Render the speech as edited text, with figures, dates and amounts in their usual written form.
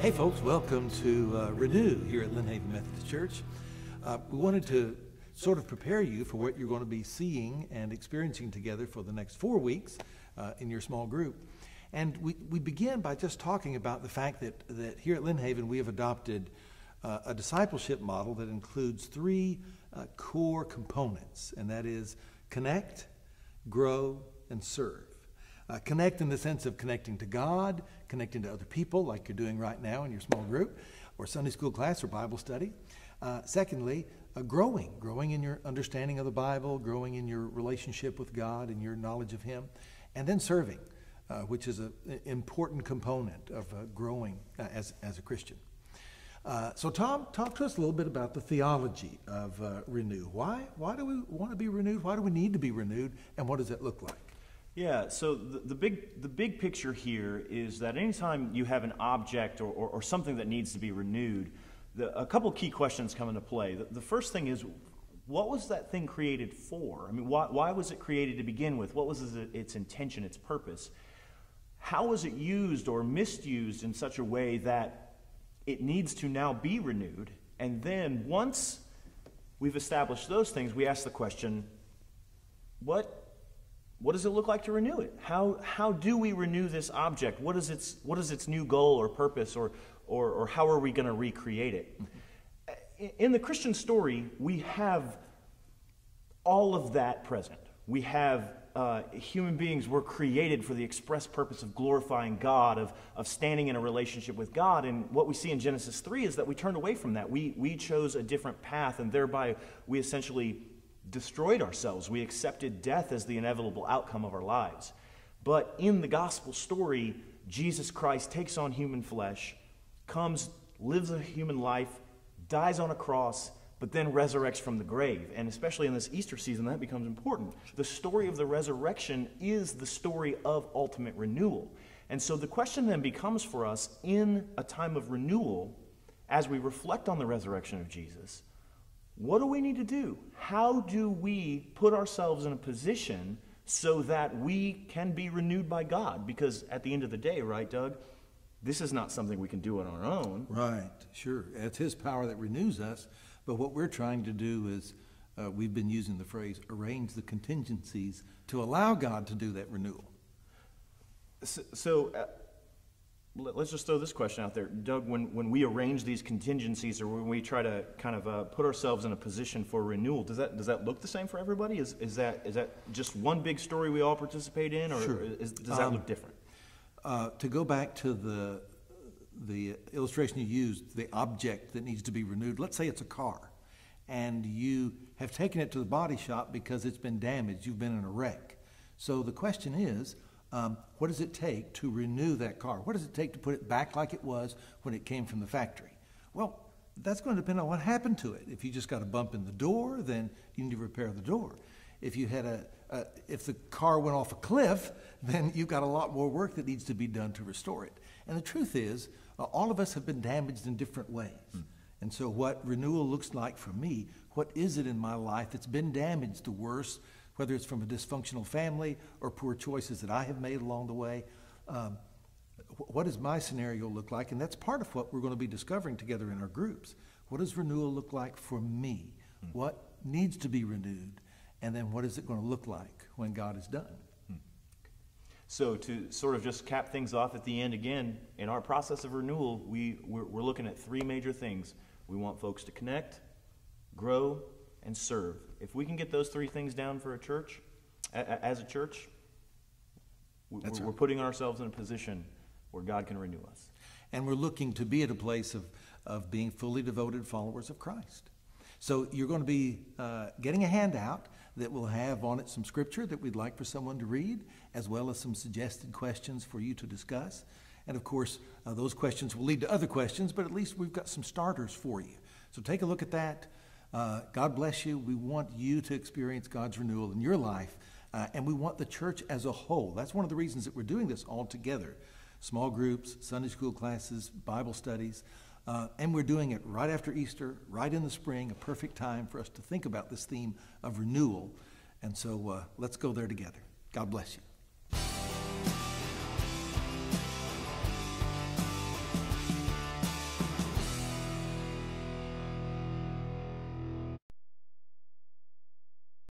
Hey folks, welcome to ReNEW here at Lynn Haven Methodist Church. We wanted to sort of prepare you for what you're going to be seeing and experiencing together for the next 4 weeks in your small group. And we begin by just talking about the fact that here at Lynn Haven we have adopted a discipleship model that includes three core components, and that is connect, grow, and serve. Connect in the sense of connecting to God, connecting to other people like you're doing right now in your small group or Sunday school class or Bible study. Secondly, growing in your understanding of the Bible, growing in your relationship with God and your knowledge of Him. And then serving, which is an important component of growing as a Christian. So Tom, talk to us a little bit about the theology of ReNEW. Why do we want to be renewed? Why do we need to be renewed? And what does it look like? Yeah, so the big picture here is that anytime you have an object or something that needs to be renewed, a couple key questions come into play. The first thing is, what was that thing created for? I mean, why was it created to begin with? What was its intention, its purpose? How was it used or misused in such a way that it needs to now be renewed? And then once we've established those things, we ask the question, what does it look like to renew it? How do we renew this object? What is its new goal or purpose, or how are we going to recreate it? In the Christian story, we have all of that present. We have human beings were created for the express purpose of glorifying God, of standing in a relationship with God. And what we see in Genesis 3 is that we turned away from that. We chose a different path, and thereby we essentially destroyed ourselves. We accepted death as the inevitable outcome of our lives. But in the gospel story, Jesus Christ takes on human flesh, comes, lives a human life, dies on a cross, but then resurrects from the grave. And especially in this Easter season, that becomes important. The story of the resurrection is the story of ultimate renewal. And so the question then becomes for us in a time of renewal, as we reflect on the resurrection of Jesus, what do we need to do? How do we put ourselves in a position so that we can be renewed by God? Because at the end of the day, right, Doug, this is not something we can do on our own. Right, sure. It's His power that renews us. But what we're trying to do is, we've been using the phrase, arrange the contingencies to allow God to do that renewal. So let's just throw this question out there. Doug, when we arrange these contingencies, or when we try to kind of put ourselves in a position for renewal, does that look the same for everybody? Is that just one big story we all participate in, or sure. Does that look different? To go back to the illustration you used, the object that needs to be renewed, let's say it's a car, and you have taken it to the body shop because it's been damaged, you've been in a wreck. So the question is, what does it take to renew that car? What does it take to put it back like it was when it came from the factory? Well, that's going to depend on what happened to it. If you just got a bump in the door, then you need to repair the door. If you had if the car went off a cliff, then you've got a lot more work that needs to be done to restore it. And the truth is, all of us have been damaged in different ways. And so what renewal looks like for me, what is it in my life that's been damaged the worst, whether it's from a dysfunctional family or poor choices that I have made along the way? What does my scenario look like? And that's part of what we're going to be discovering together in our groups. What does renewal look like for me? What needs to be renewed? And then what is it going to look like when God is done? So to sort of just cap things off at the end again, in our process of renewal, we're looking at three major things. We want folks to connect, grow, and serve. If we can get those three things down for a church, as a church, we're putting ourselves in a position where God can renew us. And we're looking to be at a place of being fully devoted followers of Christ. So you're going to be getting a handout that will have on it some scripture that we'd like for someone to read, as well as some suggested questions for you to discuss. And of course, those questions will lead to other questions, but at least we've got some starters for you. So take a look at that. God bless you. We want you to experience God's renewal in your life, and we want the church as a whole. That's one of the reasons that we're doing this all together. Small groups, Sunday school classes, Bible studies, and we're doing it right after Easter, right in the spring, a perfect time for us to think about this theme of renewal. And so let's go there together. God bless you.